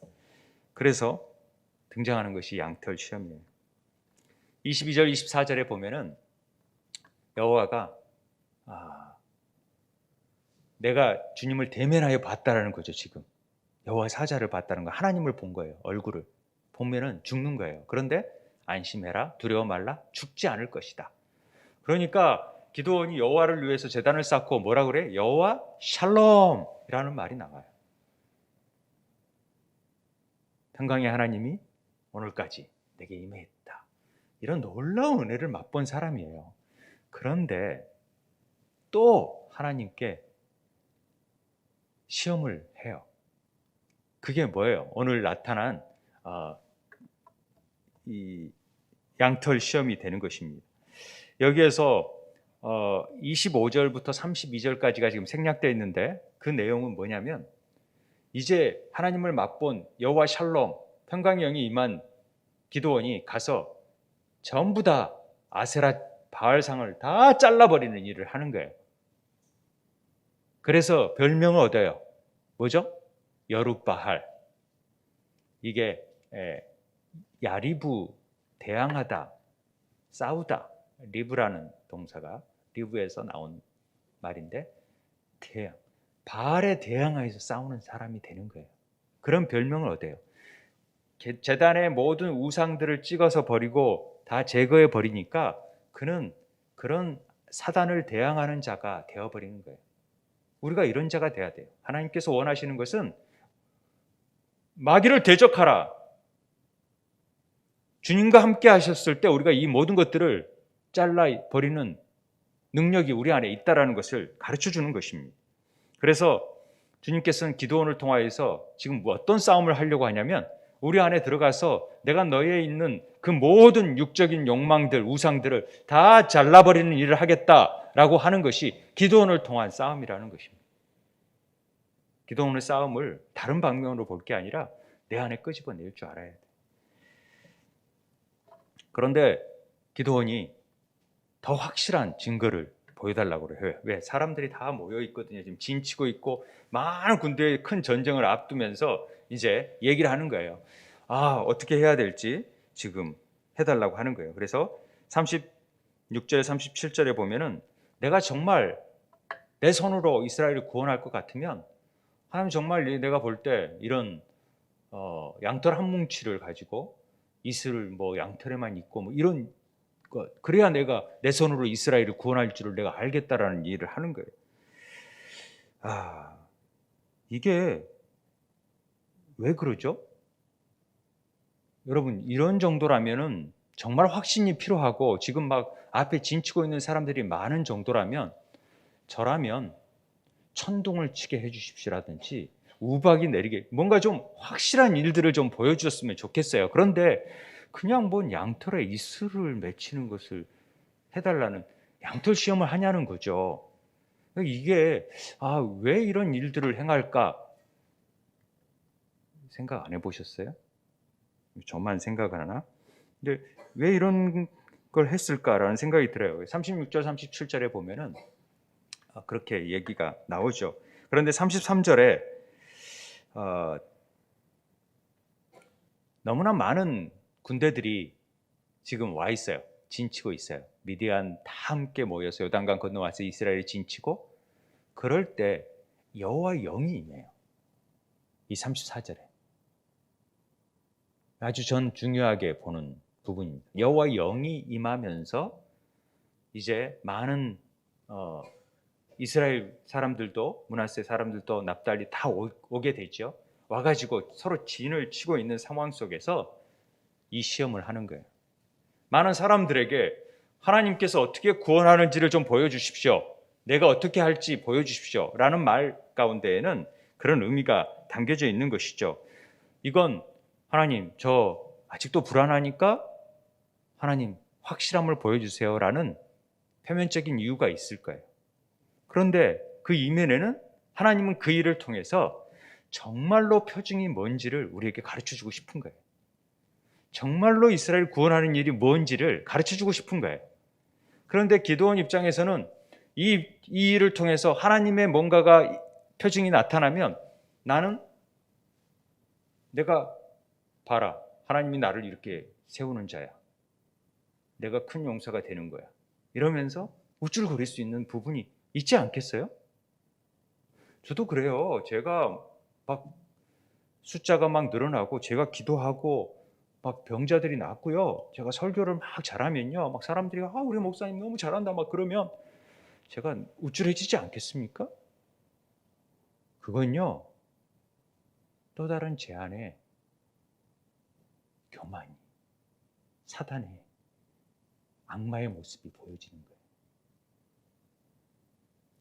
그래서 등장하는 것이 양털 시험이에요. 22절 24절에 보면은 여호와가 내가 주님을 대면하여 봤다라는 거죠. 지금 여호와 사자를 봤다는 거, 하나님을 본 거예요. 얼굴을 보면은 죽는 거예요. 그런데 안심해라, 두려워 말라, 죽지 않을 것이다. 그러니까 기드온이 여호와를 위해서 제단을 쌓고 뭐라 그래? 여호와 샬롬이라는 말이 나와요. 평강의 하나님이 오늘까지 내게 임했다. 이런 놀라운 은혜를 맛본 사람이에요. 그런데 또 하나님께 시험을 해요. 그게 뭐예요? 오늘 나타난 이 양털 시험이 되는 것입니다. 여기에서 25절부터 32절까지가 지금 생략되어 있는데, 그 내용은 뭐냐면 이제 하나님을 맛본 여호와 샬롬, 평강의 영이 임한 기드온이 가서 전부 다 아세라 바알상을 다 잘라버리는 일을 하는 거예요. 그래서 별명을 얻어요. 뭐죠? 여룻바알. 이게 야리브, 대항하다, 싸우다, 리브라는 동사가 리브에서 나온 말인데, 바알에 대항하여서 싸우는 사람이 되는 거예요. 그런 별명을 얻어요. 제단의 모든 우상들을 찍어서 버리고 다 제거해 버리니까 그는 그런 사단을 대항하는 자가 되어버리는 거예요. 우리가 이런 자가 돼야 돼요. 하나님께서 원하시는 것은 마귀를 대적하라. 주님과 함께 하셨을 때 우리가 이 모든 것들을 잘라 버리는 능력이 우리 안에 있다는 것을 가르쳐 주는 것입니다. 그래서 주님께서는 기드온을 통하여서 지금 어떤 싸움을 하려고 하냐면 우리 안에 들어가서 내가 너에 있는 그 모든 육적인 욕망들, 우상들을 다 잘라버리는 일을 하겠다라고 하는 것이 기드온을 통한 싸움이라는 것입니다. 기드온의 싸움을 다른 방면으로 볼 게 아니라 내 안에 끄집어낼 줄 알아야 돼. 그런데 기드온이 더 확실한 증거를 보여달라고 그래요. 왜? 사람들이 다 모여 있거든요. 지금 진치고 있고 많은 군대의 큰 전쟁을 앞두면서 이제 얘기를 하는 거예요. 어떻게 해야 될지 지금 해달라고 하는 거예요. 그래서 36절, 37절에 보면은 내가 정말 내 손으로 이스라엘을 구원할 것 같으면 하나님 정말 내가 볼 때 이런 양털 한 뭉치를 가지고 이슬을 양털에만 있고 이런 것, 그래야 내가 내 손으로 이스라엘을 구원할 줄을 내가 알겠다라는 일을 하는 거예요. 이게 왜 그러죠? 여러분, 이런 정도라면은 정말 확신이 필요하고 지금 막 앞에 진치고 있는 사람들이 많은 정도라면 저라면 천둥을 치게 해주십시오라든지 우박이 내리게 뭔가 좀 확실한 일들을 좀 보여주셨으면 좋겠어요. 그런데 그냥 양털에 이슬을 맺히는 것을 해달라는 양털 시험을 하냐는 거죠. 이게 왜 이런 일들을 행할까 생각 안 해보셨어요? 저만 생각을 하나? 근데 왜 이런 걸 했을까라는 생각이 들어요. 36절, 37절에 보면은 그렇게 얘기가 나오죠. 그런데 33절에 너무나 많은 군대들이 지금 와 있어요. 진치고 있어요. 미디안 다 함께 모여서 요단강 건너와서 이스라엘이 진치고 그럴 때 여호와의 영이 임해요. 이 34절에. 아주 전 중요하게 보는 부분입니다. 여호와의 영이 임하면서 이제 많은 이스라엘 사람들도 므낫세 사람들도 납달리 다 오게 되죠. 와가지고 서로 진을 치고 있는 상황 속에서 이 시험을 하는 거예요. 많은 사람들에게 하나님께서 어떻게 구원하는지를 좀 보여주십시오. 내가 어떻게 할지 보여주십시오. 라는 말 가운데에는 그런 의미가 담겨져 있는 것이죠. 이건 하나님, 저 아직도 불안하니까 하나님 확실함을 보여주세요. 라는 표면적인 이유가 있을 거예요. 그런데 그 이면에는 하나님은 그 일을 통해서 정말로 표징이 뭔지를 우리에게 가르쳐주고 싶은 거예요. 정말로 이스라엘 구원하는 일이 뭔지를 가르쳐주고 싶은 거예요. 그런데 기드온 입장에서는 이 일을 통해서 하나님의 뭔가가 표징이 나타나면 나는 내가 봐라, 하나님이 나를 이렇게 세우는 자야. 내가 큰 용사가 되는 거야. 이러면서 우쭐거릴 수 있는 부분이 있지 않겠어요? 저도 그래요. 제가 막 숫자가 막 늘어나고 제가 기도하고 막 병자들이 낫고요. 제가 설교를 막 잘하면요. 막 사람들이 우리 목사님 너무 잘한다 막 그러면 제가 우쭐해지지 않겠습니까? 그건요. 또 다른 제 안에 교만이, 사단의 악마의 모습이 보여지는 거예요.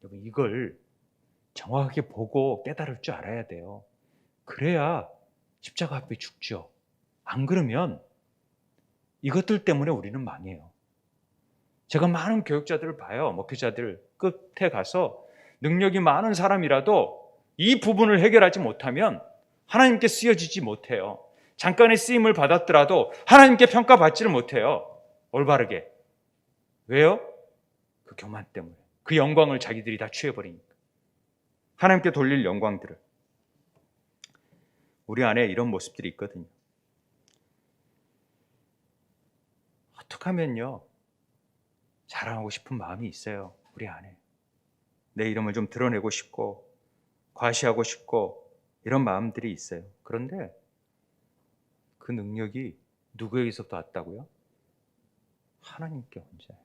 여러분, 이걸 정확하게 보고 깨달을 줄 알아야 돼요. 그래야 십자가 앞에 죽죠. 안 그러면 이것들 때문에 우리는 망해요. 제가 많은 교육자들을 봐요. 목회자들 끝에 가서 능력이 많은 사람이라도 이 부분을 해결하지 못하면 하나님께 쓰여지지 못해요. 잠깐의 쓰임을 받았더라도 하나님께 평가받지를 못해요. 올바르게. 왜요? 그 교만 때문에. 그 영광을 자기들이 다 취해버리니까. 하나님께 돌릴 영광들을. 우리 안에 이런 모습들이 있거든요. 어떻게 하면요 자랑하고 싶은 마음이 있어요. 우리 안에 내 이름을 좀 드러내고 싶고 과시하고 싶고 이런 마음들이 있어요. 그런데 그 능력이 누구에게서부터 왔다고요? 하나님께 온 자예요.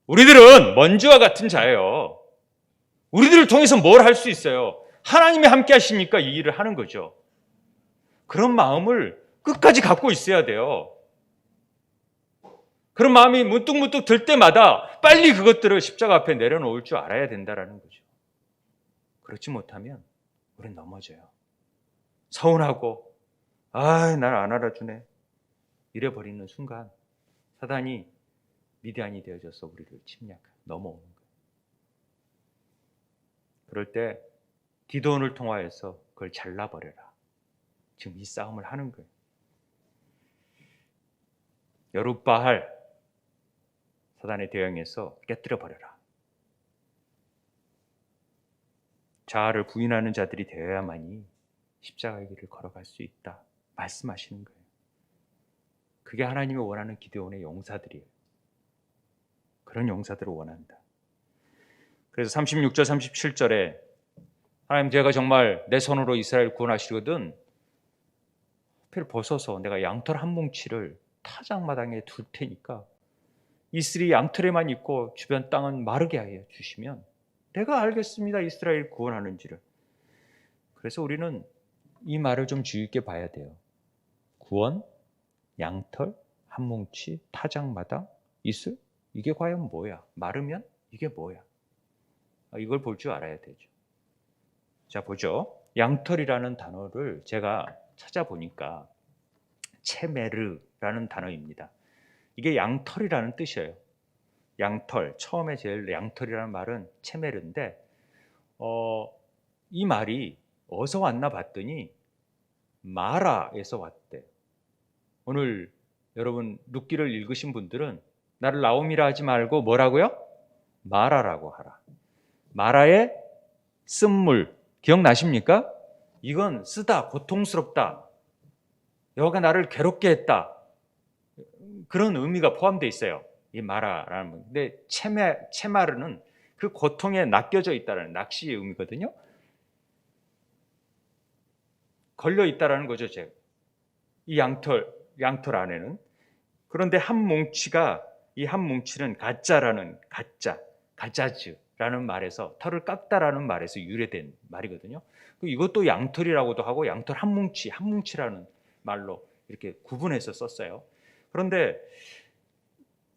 우리들은 먼지와 같은 자예요. 우리들을 통해서 뭘 할 수 있어요? 하나님이 함께 하시니까 이 일을 하는 거죠. 그런 마음을 끝까지 갖고 있어야 돼요. 그런 마음이 문득문득 들 때마다 빨리 그것들을 십자가 앞에 내려놓을 줄 알아야 된다는 거죠. 그렇지 못하면 우린 넘어져요. 서운하고 날 안 알아주네 이래버리는 순간 사단이 미디안이 되어져서 우리를 넘어오는 거예요. 그럴 때 기도원을 통하여서 그걸 잘라버려라. 지금 이 싸움을 하는 거예요. 여룻바알 사단에 대응해서 깨뜨려버려라. 자아를 부인하는 자들이 되어야만이 십자가의 길을 걸어갈 수 있다 말씀하시는 거예요. 그게 하나님이 원하는 기드온의 용사들이에요. 그런 용사들을 원한다. 그래서 36절 37절에 하나님 제가 정말 내 손으로 이스라엘 구원하시거든 뼈를 벗어서 내가 양털 한 뭉치를 타작마당에 둘 테니까 이슬이 양털에만 있고 주변 땅은 마르게 하여 주시면 내가 알겠습니다. 이스라엘 구원하는지를. 그래서 우리는 이 말을 좀 주의 있게 봐야 돼요. 구원, 양털, 한 뭉치, 타작마당, 이슬 이게 과연 뭐야? 마르면 이게 뭐야? 이걸 볼 줄 알아야 되죠. 자 보죠. 양털이라는 단어를 제가 찾아보니까 체메르라는 단어입니다. 이게 양털이라는 뜻이에요. 양털, 처음에 제일 양털이라는 말은 체메르인데 이 말이 어디서 왔나 봤더니 마라에서 왔대. 오늘 여러분 룻기를 읽으신 분들은 나를 나옴이라 하지 말고 뭐라고요? 마라라고 하라. 마라의 쓴물 기억나십니까? 이건 쓰다, 고통스럽다. 여호와가 나를 괴롭게 했다. 그런 의미가 포함되어 있어요. 이 마라라는 건. 근데 체마르는 그 고통에 낚여져 있다는 낚시의 의미거든요. 걸려 있다라는 거죠, 제가. 이 양털 안에는. 그런데 한 뭉치가 이 한 뭉치는 가짜즈라는 말에서 털을 깎다라는 말에서 유래된 말이거든요. 이것도 양털이라고도 하고 양털 한 뭉치라는 말로 이렇게 구분해서 썼어요. 그런데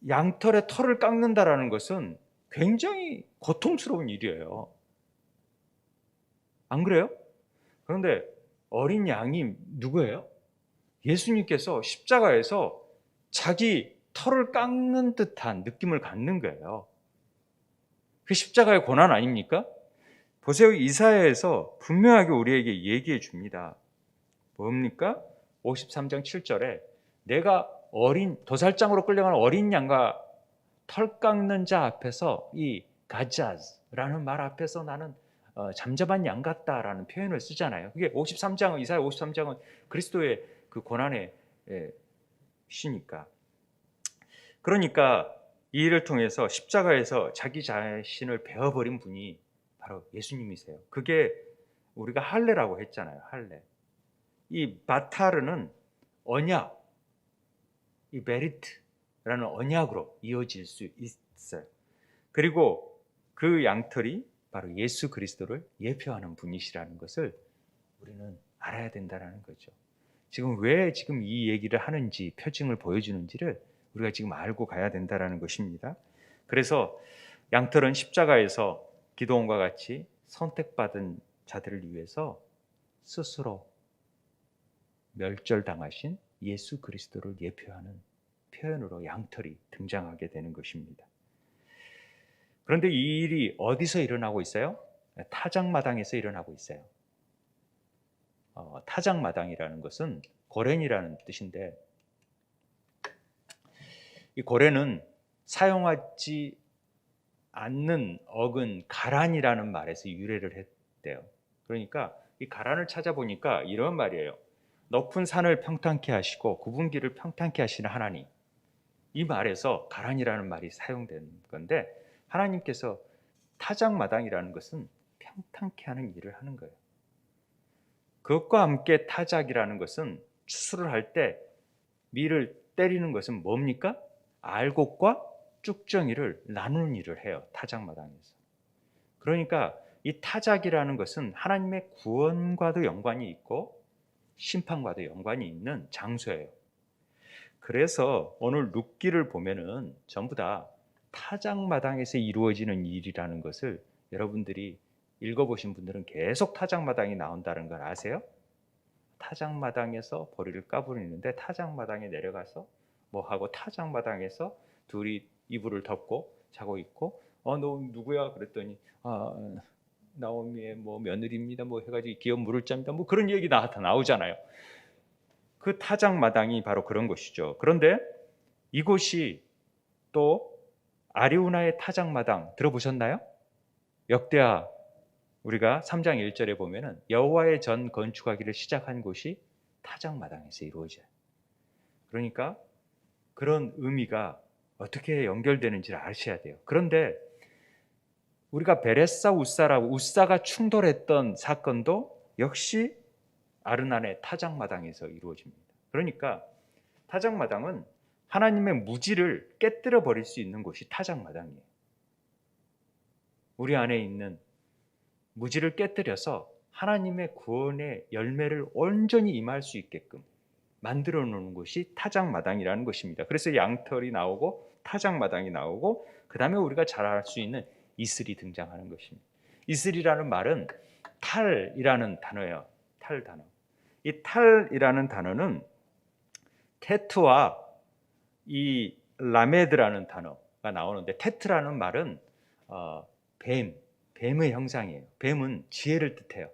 양털의 털을 깎는다라는 것은 굉장히 고통스러운 일이에요. 안 그래요? 그런데 어린 양이 누구예요? 예수님께서 십자가에서 자기 털을 깎는 듯한 느낌을 갖는 거예요. 그 십자가의 고난 아닙니까? 보세요. 이사야에서 분명하게 우리에게 얘기해 줍니다. 뭡니까? 53장 7절에 내가 도살장으로 끌려가는 어린 양과 털 깎는 자 앞에서 이 가자즈라는 말 앞에서 나는 잠잠한 양 같다라는 표현을 쓰잖아요. 그게 이사야 53장은 그리스도의 그 고난의 시니까. 그러니까 이 일을 통해서 십자가에서 자기 자신을 베어버린 분이 바로 예수님이세요. 그게 우리가 할례라고 했잖아요. 할례. 이 바타르는 언약, 이 베리트라는 언약으로 이어질 수 있어요. 그리고 그 양털이 바로 예수 그리스도를 예표하는 분이시라는 것을 우리는 알아야 된다는 거죠. 왜 이 얘기를 하는지, 표징을 보여주는지를 우리가 지금 알고 가야 된다는 것입니다. 그래서 양털은 십자가에서 기도원과 같이 선택받은 자들을 위해서 스스로 멸절당하신 예수 그리스도를 예표하는 표현으로 양털이 등장하게 되는 것입니다. 그런데 이 일이 어디서 일어나고 있어요? 타작마당에서 일어나고 있어요. 타작마당이라는 것은 고렌이라는 뜻인데 이 고렌은 사용하지 않는 어근 가란이라는 말에서 유래를 했대요. 그러니까 이 가란을 찾아보니까 이런 말이에요. 높은 산을 평탄케 하시고 굽은 길을 평탄케 하시는 하나님. 이 말에서 가란이라는 말이 사용된 건데 하나님께서 타작마당이라는 것은 평탄케 하는 일을 하는 거예요. 그것과 함께 타작이라는 것은 추수를 할 때 밀을 때리는 것은 뭡니까? 알곡과 쭉정이를 나누는 일을 해요. 타작마당에서. 그러니까 이 타작이라는 것은 하나님의 구원과도 연관이 있고 심판과도 연관이 있는 장소예요. 그래서 오늘 룻기를 보면은 전부 다 타작마당에서 이루어지는 일이라는 것을 여러분들이 읽어보신 분들은 계속 타작마당이 나온다는 걸 아세요? 타작마당에서 보리를 까부리는데 타작마당에 내려가서 뭐 하고 타작마당에서 둘이 이불을 덮고 자고 있고 너 누구야? 그랬더니 나오미의 뭐 며느리입니다. 뭐 해가지고 기업 물을 짭니다. 뭐 그런 얘기 다 나오잖아요. 그 타작마당이 바로 그런 것이죠. 그런데 이곳이 또 아리우나의 타작마당 들어보셨나요? 역대하 우리가 3장 1절에 보면은 여호와의 전 건축하기를 시작한 곳이 타작마당에서 이루어져요. 그러니까 그런 의미가 어떻게 연결되는지를 아셔야 돼요. 그런데 우리가 베레사 우사라고 우사가 충돌했던 사건도 역시 아르난의 타작마당에서 이루어집니다. 그러니까 타작마당은 하나님의 무지를 깨뜨려 버릴 수 있는 곳이 타작마당이에요. 우리 안에 있는 무지를 깨뜨려서 하나님의 구원의 열매를 온전히 임할 수 있게끔 만들어 놓는 것이 타작마당이라는 것입니다. 그래서 양털이 나오고 타작마당이 나오고 그 다음에 우리가 잘 알 수 있는 이슬이 등장하는 것입니다. 이슬이라는 말은 탈이라는 단어예요. 탈 단어. 이 탈이라는 단어는 테트와 이 라메드라는 단어가 나오는데 테트라는 말은 뱀의 형상이에요. 뱀은 지혜를 뜻해요.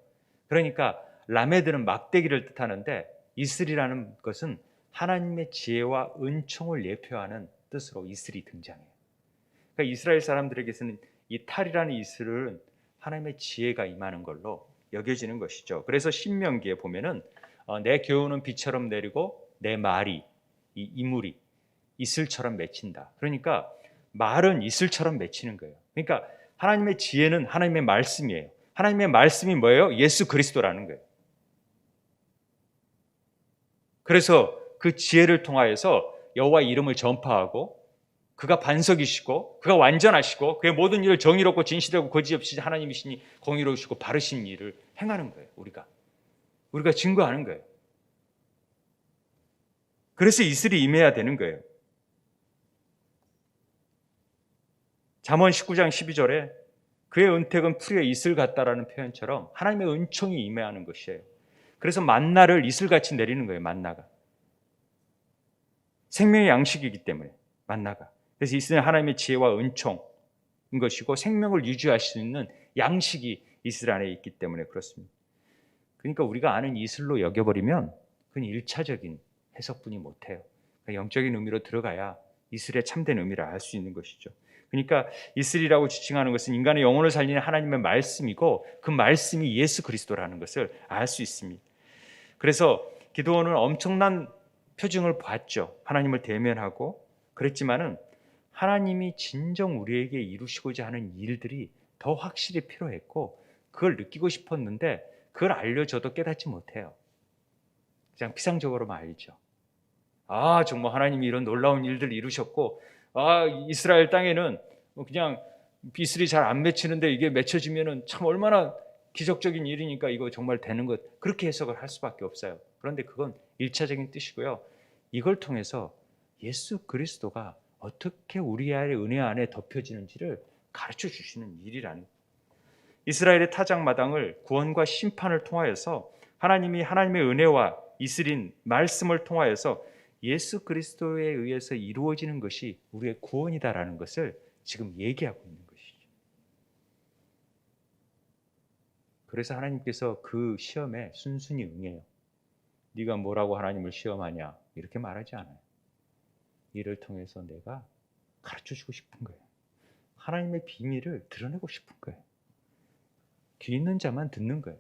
그러니까 라메드는 막대기를 뜻하는데 이슬이라는 것은 하나님의 지혜와 은총을 예표하는 뜻으로 이슬이 등장해요. 그러니까 이스라엘 사람들에게서는 이 탈이라는 이슬은 하나님의 지혜가 임하는 걸로 여겨지는 것이죠. 그래서 신명기에 보면은 내 교훈은 비처럼 내리고 내 말이 이 이물이 이슬처럼 맺힌다. 그러니까 말은 이슬처럼 맺히는 거예요. 그러니까 하나님의 지혜는 하나님의 말씀이에요. 하나님의 말씀이 뭐예요? 예수 그리스도라는 거예요. 그래서 그 지혜를 통하여서 여호와의 이름을 전파하고 그가 반석이시고 그가 완전하시고 그의 모든 일을 정의롭고 진실하고 거짓 없이 하나님이시니 공의로우시고 바르신 일을 행하는 거예요. 우리가 증거하는 거예요. 그래서 이슬이 임해야 되는 거예요. 잠언 19장 12절에 그의 은택은 풀의 이슬 같다라는 표현처럼 하나님의 은총이 임해하는 것이에요. 그래서 만나를 이슬같이 내리는 거예요. 만나가 생명의 양식이기 때문에 만나가. 그래서 이슬은 하나님의 지혜와 은총인 것이고 생명을 유지할 수 있는 양식이 이슬 안에 있기 때문에 그렇습니다. 그러니까 우리가 아는 이슬로 여겨버리면 그건 1차적인 해석뿐이 못해요. 그러니까 영적인 의미로 들어가야 이슬의 참된 의미를 알 수 있는 것이죠. 그러니까 이슬이라고 지칭하는 것은 인간의 영혼을 살리는 하나님의 말씀이고 그 말씀이 예수 그리스도라는 것을 알 수 있습니다. 그래서 기드온은 엄청난 표징을 봤죠. 하나님을 대면하고 그랬지만은 하나님이 진정 우리에게 이루시고자 하는 일들이 더 확실히 필요했고 그걸 느끼고 싶었는데 그걸 알려줘도 깨닫지 못해요. 그냥 피상적으로만 알죠. 정말 하나님이 이런 놀라운 일들을 이루셨고 이스라엘 땅에는 그냥 이슬이 잘 안 맺히는데 이게 맺혀지면은 참 얼마나 기적적인 일이니까 이거 정말 되는 것 그렇게 해석을 할 수밖에 없어요. 그런데 그건 1차적인 뜻이고요. 이걸 통해서 예수 그리스도가 어떻게 우리의 은혜 안에 덮여지는지를 가르쳐 주시는 일이라는 이스라엘의 타작마당을 구원과 심판을 통하여서 하나님이 하나님의 은혜와 이슬인 말씀을 통하여서 예수 그리스도에 의해서 이루어지는 것이 우리의 구원이다라는 것을 지금 얘기하고 있는 것이죠. 그래서 하나님께서 그 시험에 순순히 응해요. 네가 뭐라고 하나님을 시험하냐 이렇게 말하지 않아요. 이를 통해서 내가 가르쳐주고 싶은 거예요. 하나님의 비밀을 드러내고 싶은 거예요. 귀 있는 자만 듣는 거예요.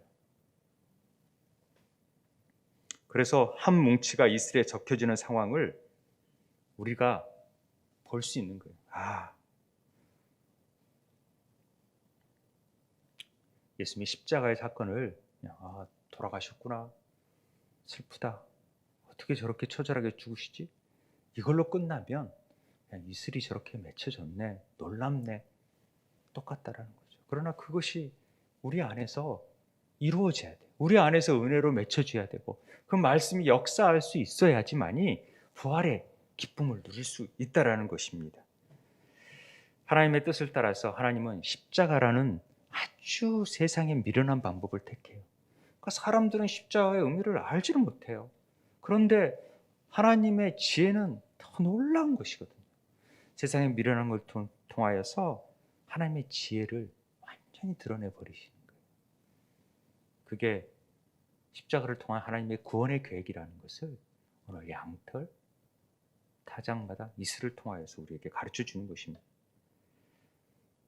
그래서 한 뭉치가 이슬에 적혀지는 상황을 우리가 볼 수 있는 거예요. 예수님이 십자가의 사건을 돌아가셨구나. 슬프다. 어떻게 저렇게 처절하게 죽으시지? 이걸로 끝나면 그냥 이슬이 저렇게 맺혀졌네. 놀랍네. 똑같다라는 거죠. 그러나 그것이 우리 안에서 이루어져야 돼요. 우리 안에서 은혜로 맺혀져야 되고 그 말씀이 역사할 수 있어야지만이 부활의 기쁨을 누릴 수 있다라는 것입니다. 하나님의 뜻을 따라서 하나님은 십자가라는 아주 세상에 미련한 방법을 택해요. 그러니까 사람들은 십자가의 의미를 알지를 못해요. 그런데 하나님의 지혜는 더 놀라운 것이거든요. 세상의 미련한 걸 통하여서 하나님의 지혜를 완전히 드러내버리시는 거예요. 그게 십자가를 통한 하나님의 구원의 계획이라는 것을 오늘 양털, 타작마다 이슬을 통하여서 우리에게 가르쳐 주는 것입니다.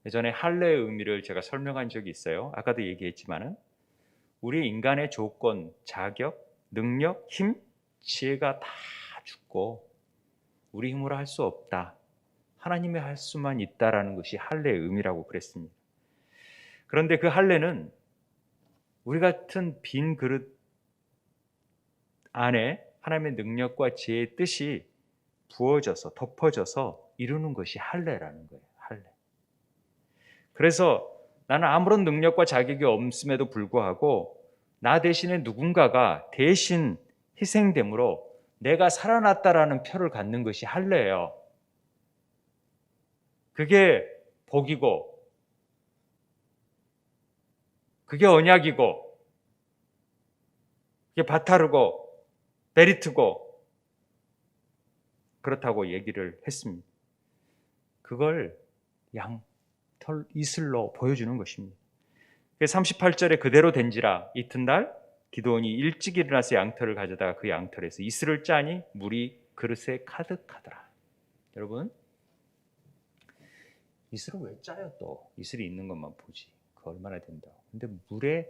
예전에 할례의 의미를 제가 설명한 적이 있어요. 아까도 얘기했지만은 우리 인간의 조건, 자격, 능력, 힘, 지혜가 다 죽고 우리 힘으로 할 수 없다. 하나님이 할 수만 있다라는 것이 할례의 의미라고 그랬습니다. 그런데 그 할례는 우리 같은 빈 그릇 안에 하나님의 능력과 지혜의 뜻이 부어져서 덮어져서 이루는 것이 할례라는 거예요. 할례. 그래서 나는 아무런 능력과 자격이 없음에도 불구하고 나 대신에 누군가가 대신 희생됨으로 내가 살아났다라는 표를 갖는 것이 할례예요. 그게 복이고 그게 언약이고 그게 바타르고 베리트고 그렇다고 얘기를 했습니다. 그걸 양털 이슬로 보여주는 것입니다. 38절에 그대로 된지라 이튿날 기드온이 일찍 일어나서 양털을 가져다가 그 양털에서 이슬을 짜니 물이 그릇에 가득하더라. 여러분, 이슬을 왜 짜요? 또 이슬이 있는 것만 보지. 그 얼마나 된다고. 근데 물에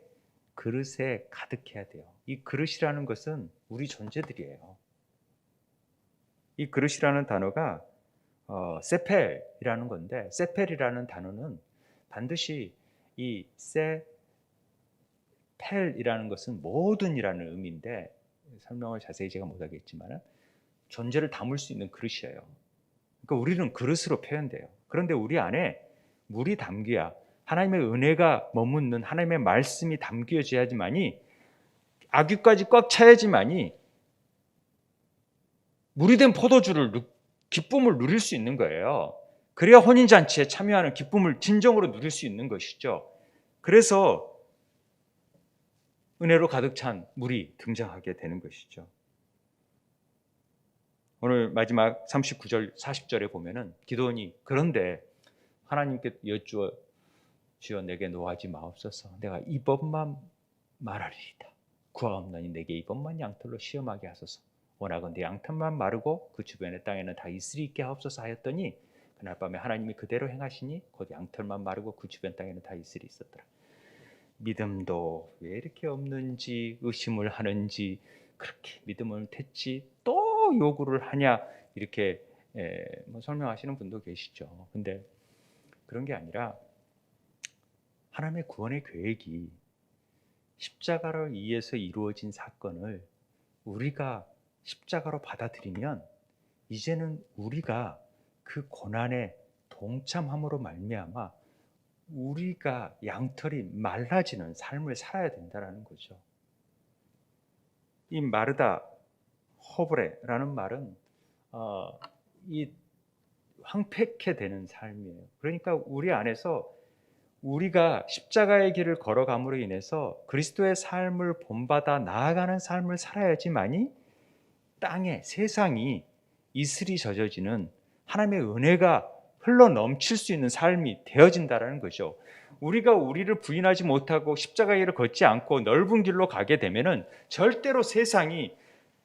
그릇에 가득해야 돼요. 이 그릇이라는 것은 우리 존재들이에요. 이 그릇이라는 단어가 세펠이라는 건데, 세펠이라는 단어는 반드시 이 세펠이라는 것은 모든이라는 의미인데, 설명을 자세히 제가 못하겠지만 존재를 담을 수 있는 그릇이에요. 그러니까 우리는 그릇으로 표현돼요. 그런데 우리 안에 물이 담겨야, 하나님의 은혜가 머무는 하나님의 말씀이 담겨져야지만이, 아귀까지 꽉 차야지만이 물이 된 포도주를 기쁨을 누릴 수 있는 거예요. 그래야 혼인잔치에 참여하는 기쁨을 진정으로 누릴 수 있는 것이죠. 그래서 은혜로 가득 찬 물이 등장하게 되는 것이죠. 오늘 마지막 39절 40절에 보면은 기드온이 그런데 하나님께 여쭈어 주여 내게 노하지 마옵소서. 내가 이번만 말하리이다. 구하옵나니 내게 이번만 양털로 시험하게 하소서. 원하건대 양털만 마르고 그 주변의 땅에는 다 이슬이 있게 하옵소서 하였더니 그날 밤에 하나님이 그대로 행하시니 곧 양털만 마르고 그 주변 땅에는 다 이슬이 있었더라. 믿음도 왜 이렇게 없는지, 의심을 하는지, 그렇게 믿음을 택지 또 요구를 하냐, 이렇게 설명하시는 분도 계시죠. 근데 그런 게 아니라 하나님의 구원의 계획이 십자가로 의해서 이루어진 사건을 우리가 십자가로 받아들이면 이제는 우리가 그 고난에 동참함으로 말미암아 우리가 양털이 말라지는 삶을 살아야 된다는 거죠. 이 마르다 호브레라는 말은 이 황폐케 되는 삶이에요. 그러니까 우리 안에서 우리가 십자가의 길을 걸어감으로 인해서 그리스도의 삶을 본받아 나아가는 삶을 살아야지만이 땅에, 세상이 이슬이 젖어지는 하나님의 은혜가 흘러 넘칠 수 있는 삶이 되어진다는 거죠. 우리가 우리를 부인하지 못하고 십자가의 길을 걷지 않고 넓은 길로 가게 되면은 절대로 세상이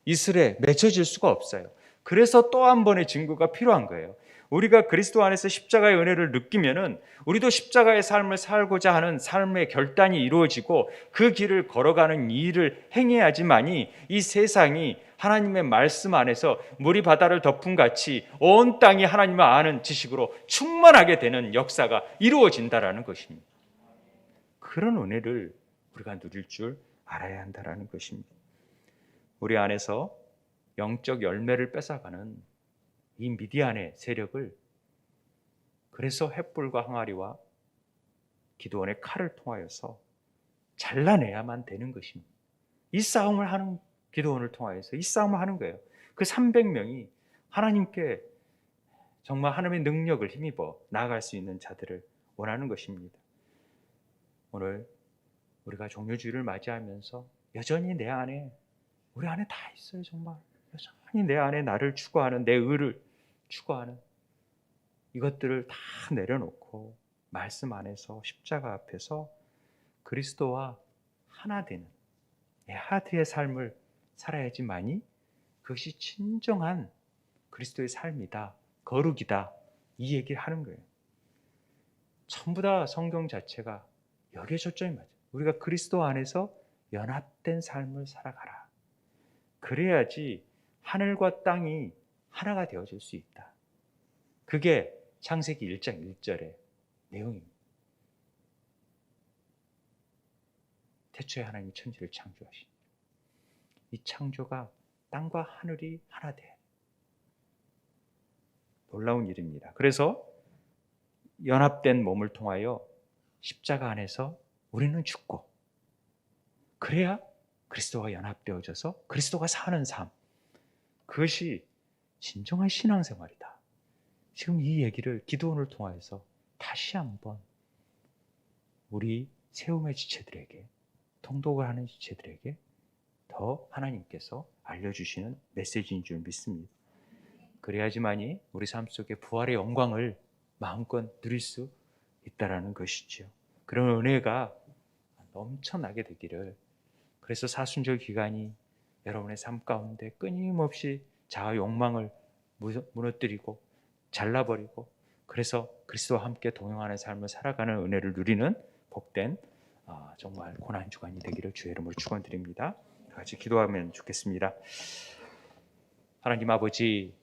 이슬에 맺혀질 수가 없어요. 그래서 또 한 번의 증거가 필요한 거예요. 우리가 그리스도 안에서 십자가의 은혜를 느끼면은 우리도 십자가의 삶을 살고자 하는 삶의 결단이 이루어지고 그 길을 걸어가는 일을 행해야지만이 이 세상이 하나님의 말씀 안에서 물이 바다를 덮은 같이 온 땅이 하나님을 아는 지식으로 충만하게 되는 역사가 이루어진다라는 것입니다. 그런 은혜를 우리가 누릴 줄 알아야 한다라는 것입니다. 우리 안에서 영적 열매를 뺏어가는 이 미디안의 세력을, 그래서 횃불과 항아리와 기드온의 칼을 통하여서 잘라내야만 되는 것입니다. 이 싸움을 하는 기도원을 통하여서 이 싸움을 하는 거예요. 그 300명이 하나님께 정말 하나님의 능력을 힘입어 나아갈 수 있는 자들을 원하는 것입니다. 오늘 우리가 종료주일을 맞이하면서 여전히 내 안에, 우리 안에 다 있어요. 정말 여전히 내 안에 나를 추구하는, 내 의를 추구하는 이것들을 다 내려놓고 말씀 안에서 십자가 앞에서 그리스도와 하나 되는 하나의 삶을 살아야지만이 그것이 진정한 그리스도의 삶이다, 거룩이다, 이 얘기를 하는 거예요. 전부 다 성경 자체가 여기에 초점이 맞아요. 우리가 그리스도 안에서 연합된 삶을 살아가라. 그래야지 하늘과 땅이 하나가 되어질 수 있다. 그게 창세기 1장 1절의 내용입니다. 태초에 하나님이 천지를 창조하신 이 창조가 땅과 하늘이 하나 돼. 놀라운 일입니다. 그래서 연합된 몸을 통하여 십자가 안에서 우리는 죽고, 그래야 그리스도와 연합되어져서 그리스도가 사는 삶, 그것이 진정한 신앙생활이다. 지금 이 얘기를 기도원을 통해서 다시 한번 우리 세움의 지체들에게, 통독을 하는 지체들에게 더 하나님께서 알려주시는 메시지인 줄 믿습니다. 그래야지만이 우리 삶 속에 부활의 영광을 마음껏 누릴 수 있다라는 것이죠. 그런 은혜가 넘쳐나게 되기를, 그래서 사순절 기간이 여러분의 삶 가운데 끊임없이 자아 욕망을 무너뜨리고 잘라버리고, 그래서 그리스도와 함께 동행하는 삶을 살아가는 은혜를 누리는 복된 정말 고난 주간이 되기를 주의 이름으로 축원드립니다. 같이 기도하면 좋겠습니다. 하나님 아버지,